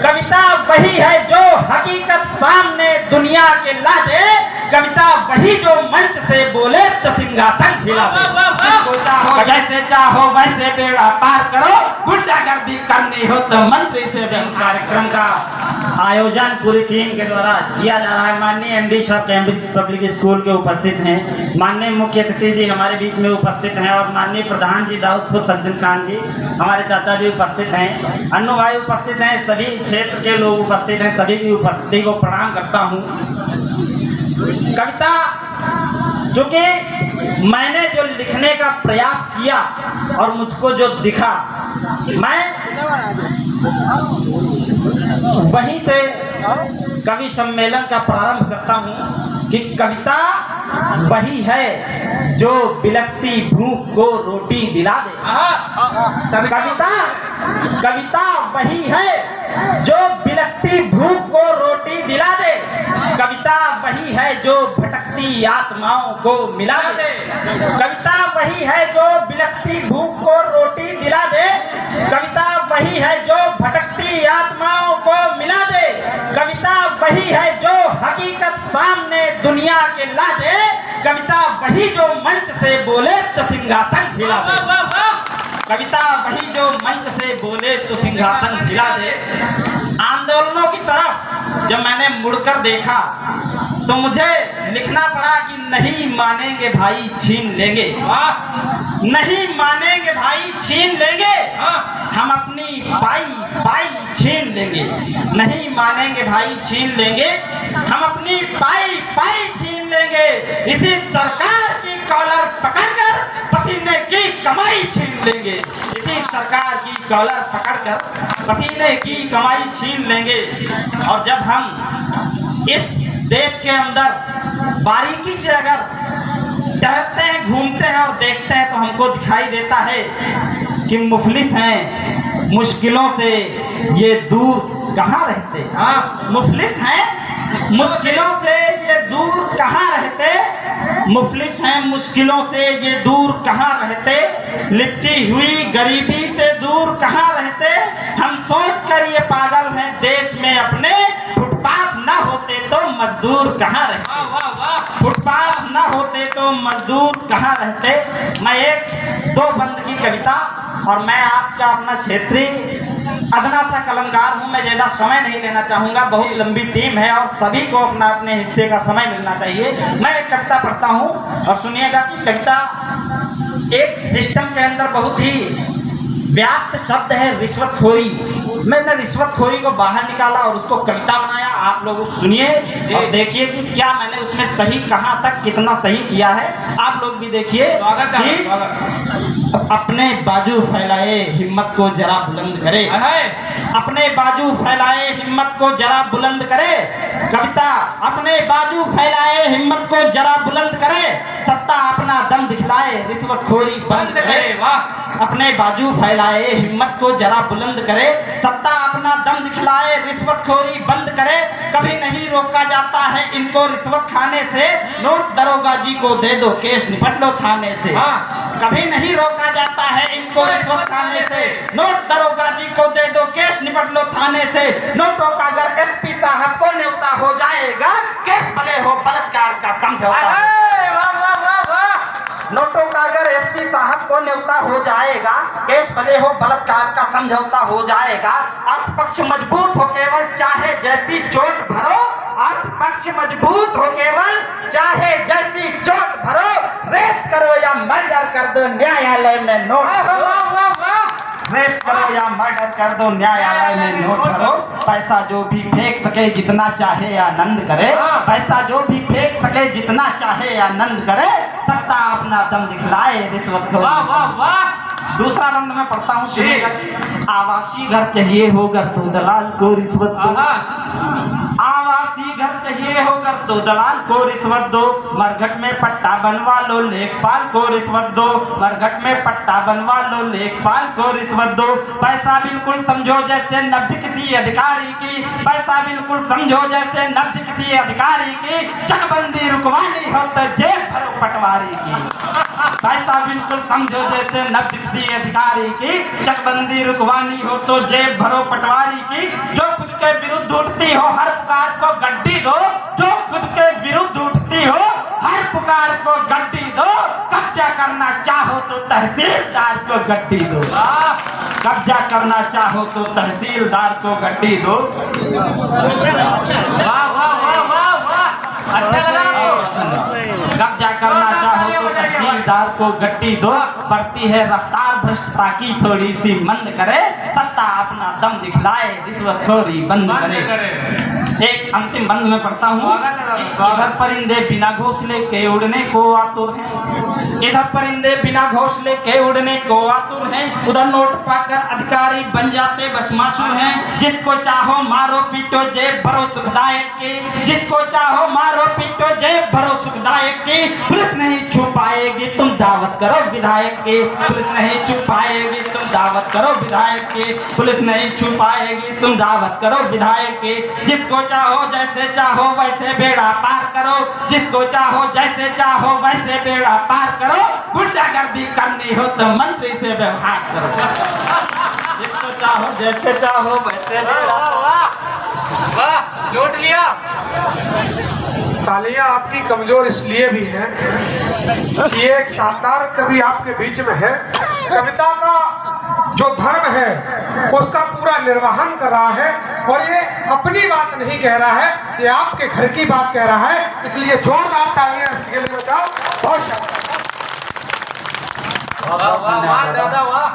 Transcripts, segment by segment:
कविता वही है जो हकीकत सामने दुनिया के ला दे, कविता वही जो मंच से बोले तो सिंहासन हिला दे। जैसे चाहो वैसे बेड़ा पार करो, गुंडागर्दी करनी हो तो मंत्री से कार्यक्रम का आयोजन पूरी टीम के द्वारा किया जा रहा है। माननीय एमडी साहब कैम्ब्रिज पब्लिक स्कूल के उपस्थित हैं, माननीय मुख्य अतिथि जी हमारे बीच में उपस्थित हैं और माननीय प्रधान जी दाऊदपुर सज्जन खान जी हमारे चाचा जी उपस्थित हैं, अन्नू भाई उपस्थित हैं, सभी क्षेत्र के लोग उपस्थित हैं, सभी की उपस्थिति को प्रणाम करता हूँ। कविता चूंकि मैंने जो लिखने का प्रयास किया और मुझको जो दिखा, मैं वहीं से कवि सम्मेलन का प्रारंभ करता हूँ कि कविता वही है जो बिलखती भूख को रोटी दिला दे। कविता वही है जो बिलखती भूख को रोटी दिला दे, कविता वही है जो भटकती आत्माओं को मिला दे। कविता वही है जो बिलखती भूख को रोटी दिला दे, कविता वही है जो भटकती आत्माओं को मिला दे, कविता वही है जो हकीकत सामने दुनिया के ला दे, कविता वही जो मंच से बोले तो सिंहासन हिला दे। कविता वही जो मंच से बोले तो सिंहासन हिला दे। आंदोलनों की तरफ जब मैंने मुड़कर देखा तो मुझे लिखना पड़ा कि नहीं मानेंगे भाई छीन लेंगे, नहीं मानेंगे भाई छीन लेंगे, हम अपनी पाई छीन लेंगे, नहीं मानेंगे भाई छीन लेंगे, हम अपनी पाई छीन लेंगे, इसी सरकार की कॉलर पकड़कर पसीने की कमाई छीन लेंगे, इसी सरकार की कॉलर पकड़कर पसीने की कमाई छीन लेंगे। और जब हम इस देश के अंदर बारीकी से अगर टहलते हैं, घूमते हैं और देखते हैं तो हमको दिखाई देता है कि मुफलिस हैं, मुश्किलों से ये दूर कहाँ रहते। मुफलिस हैं, मुश्किलों से ये दूर कहाँ रहते, मुफलिस हैं, मुश्किलों से ये दूर कहाँ रहते, लिपटी हुई गरीबी से दूर कहाँ रहते। हम सोच कर ये पागल हैं देश में अपने, फुटपाथ न होते तो मजदूर कहाँ रहते, फुटपाथ न होते तो मजदूर कहाँ रहते। मैं एक दो बंद की कविता, और मैं आपका अपना क्षेत्रीय अदना सा कलमकार हूँ, मैं ज़्यादा समय नहीं लेना चाहूँगा, बहुत लंबी टीम है और सभी को अपना अपने हिस्से का समय मिलना चाहिए। मैं एक कविता पढ़ता हूँ और सुनिएगा कि कविता एक सिस्टम के अंदर बहुत ही व्याप्त शब्द है रिश्वतखोरी। मैंने रिश्वतखोरी को बाहर निकाला और उसको कविता बनाया। आप लोग सुनिए और देखिए कि क्या मैंने उसमें सही कहाँ तक कितना सही किया है। आप लोग भी देखिए। अपने बाजू फैलाए हिम्मत को जरा बुलंद करे, अपने बाजू फैलाए हिम्मत को जरा बुलंद करे, कविता अपने बाजू फैलाए हिम्मत को जरा बुलंद करे, सत्ता अपना दम दिखलाए रिश्वतखोरी बंद करे। अपने बाजू फैलाए हिम्मत को जरा बुलंद करे, सत्ता अपना दम दिखलाए रिश्वतखोरी बंद करे। कभी नहीं रोका जाता है इनको रिश्वत खाने से, नोट दरोगा जी को दे दो केस निपट लो थाने से। कभी नहीं रोका जाता है इनको रिश्वत खाने से, नोट दरोगा जी को दे दो केस निपट लो थाने से। नोटों का अगर एसपी साहब को न्योता हो जाएगा, केस भले हो बलात्कार का समझौता। नोटों का अगर एसपी साहब को न्योता हो जाएगा, केस भले हो बलात्कार का समझौता हो जाएगा। अर्थ पक्ष मजबूत हो केवल चाहे जैसी चोट भरो, अर्थ पक्ष मजबूत हो केवल चाहे जैसी चोट भरो, रेप करो या मर्डर कर दो न्यायालय में नोट भरो, रेप करो या मर्डर कर दो न्यायालय में नोट भरो। पैसा जो भी फेंक सके जितना चाहे आनंद करे, पैसा जो भी फेंक सके जितना चाहे आनंद करे, सत्ता अपना दम दिखलाए रिश्वत को। दूसरा बंद में पढ़ता हूँ, सुनिएगा। आवासीय घर चाहिए होगा तो दलाल को रिश्वत दो, आवासीय घर चाहिए होगा तो दलाल को रिश्वत दो, मरघट में पट्टा बनवा लो लेखपाल को रिश्वत दो, मरघट में पट्टा बनवा लो लेखपाल को रिश्वत दो। पैसा बिल्कुल समझो जैसे नब्ज किसी अधिकारी की, पैसा बिल्कुल समझो जैसे नब्ज किसी अधिकारी की, चकबंदी रुकवानी हो तो जेब भरो पटवारी की। पैसा बिल्कुल समझो जैसे नब्ज किसी अधिकारी की, चकबंदी रुकवानी हो तो जेब भरो पटवारी की। जो कुछ उठती हो हर पुकार को गड्डी दो, जो खुद के विरुद्ध उठती हो हर पुकार को गड्डी दो, कब्जा करना चाहो तो तहसीलदार को गड्डी दो, कब्जा करना चाहो तो तहसीलदार को गड्डी दो। वाह वाह वाह वाह वाह, अच्छा लगा कब्जा करना चाहो तो तहसीलदार को गड्डी दो, बढ़ती है रफ्तार भ्रष्टता की थोड़ी सी मंद करे, सत्ता अपना दम दिखलाए रिश्वतखोरी बंद करे। एक अंतिम बंद में पढ़ता हूँ, इधर परिंदे बिना घोंसले के उड़ने को आतुर हैं, इधर परिंदे बिना घोंसले के उड़ने को आतुर हैं, उधर नोट पाकर अधिकारी बन जाते बस मासूम हैं। जिसको चाहो मारो पीटो जेब भरो सुखदायक की, जिसको चाहो मारो पीटो जेब भरो सुखदायक की, पुलिस नहीं छुपाएगी तुम दावत करो विधायक की, पुलिस नहीं छुपाएगी तुम दावत करो विधायक की, पुलिस नहीं छुपाएगी तुम दावत करो विधायक की। जिसको चाहो जैसे चाहो वैसे बेड़ा पार करो, जिसको चाहो जैसे चाहो वैसे बेड़ा पार करो, गुंडागर्दी करनी हो तो मंत्री से व्यवहार करो, जिसको चाहो जैसे चाहो वैसे बेड़ा। वाह लूट लिया। तालियां आपकी कमजोर इसलिए भी हैं कि ये एक शानदार कवि आपके बीच में है, कविता का जो धर्म है उसका पूरा निर्वहन कर रहा है, और ये अपनी बात नहीं कह रहा है, ये आपके घर की बात कह रहा है, इसलिए जोरदार तालियां इसके लिए बजाओ। बहुत शानदार। वाह वाह वाह दादा वाह।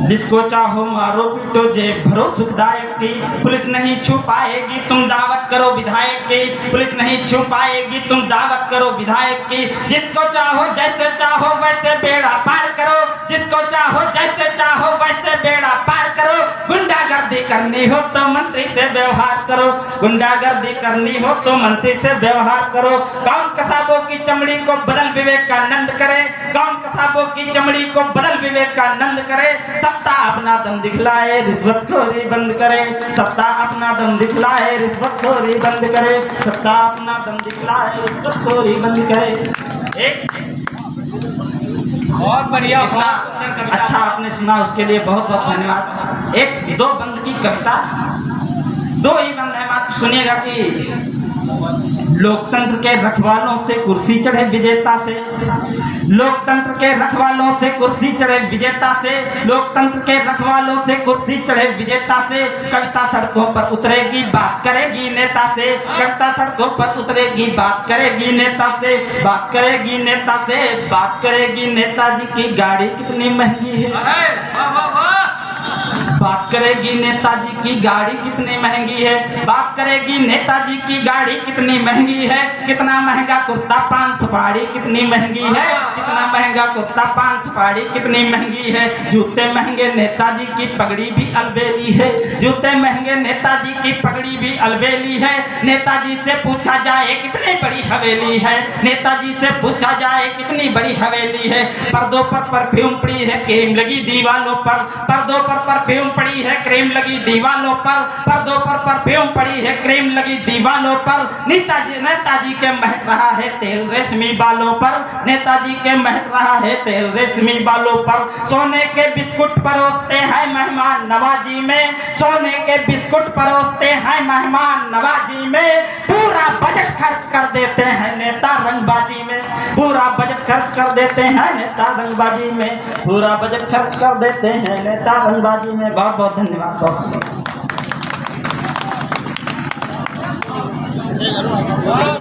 जिसको चाहो मारो पीटो जेब भरो सुखदायक की, पुलिस नहीं छुपाएगी तुम दावत करो विधायक की, पुलिस नहीं छुपाएगी तुम दावत करो विधायक की। जिसको चाहो जैसे चाहो वैसे बेड़ा पार करो, जिसको चाहो जैसे चाहो वैसे बेड़ा पार करो, गुंडागर्दी करनी हो तो मंत्री से व्यवहार करो, गुंडागर्दी करनी हो तो मंत्री से व्यवहार करो। कौन कसाबों की चमड़ी को बदल विवेकानंद करे, कौन कसाबों की चमड़ी को बदल विवेकानंद करे, सत्ता अपना दम दिखलाए रिश्वतखोरी बंद करे, सत्ता अपना दम दिखलाए रिश्वतखोरी बंद करे, सत्ता अपना दम दिखलाए रिश्वतखोरी बंद करे। एक बहुत बढ़िया, अच्छा आपने सुना, उसके लिए बहुत बहुत धन्यवाद। एक दो बंद की कविता, दो ही बंद है, मात्र सुनिएगा कि लोकतंत्र के रखवालों से कुर्सी चढ़े विजेता से, लोकतंत्र के रखवालों से कुर्सी चढ़े विजेता से, लोकतंत्र के रखवालों से कुर्सी चढ़े विजेता से, कविता सड़कों पर उतरेगी बात करेगी नेता से, कविता सड़कों पर उतरेगी बात करेगी नेता से, बात करेगी नेता से, बात करेगी नेताजी की गाड़ी कितनी महंगी है, वाह वाह वाह। बात करेगी नेताजी की गाड़ी कितनी महंगी है, बात करेगी नेताजी की गाड़ी कितनी महंगी है, कितना महंगा कुर्ता पान सुपारी कितनी महंगी है, कितना महंगा कुर्ता पान सुपारी कितनी महंगी है, जूते महंगे नेताजी की पगड़ी भी अलबेली है, जूते महंगे नेताजी की पगड़ी भी अलबेली है, नेताजी से पूछा जाए कितनी बड़ी हवेली है, नेताजी से पूछा जाए कितनी बड़ी हवेली है, पर्दों पर परफ्यूम पड़ी है क्रीम लगी दीवालों पर, पर्दों पर परफ्यूम पड़ी है क्रीम लगी दीवालों पर, पर्दों पर परफ्यूम पड़ी है क्रीम लगी दीवालों पर, नेताजी के महक रहा है तेल रेशमी बालों पर, नेताजी के महक रहा है तेल रेशमी बालों पर, सोने के बिस्कुट परोसते हैं मेहमान नवाजी में, सोने के बिस्कुट परोसते हैं मेहमान नवाजी में, पूरा बजट खर्च कर देते हैं नेता रंगबाजी में, पूरा बजट खर्च कर देते हैं नेता रंगबाजी में, पूरा बजट खर्च कर देते हैं नेता रंगबाजी में। बहुत बहुत धन्यवाद दोस्तों।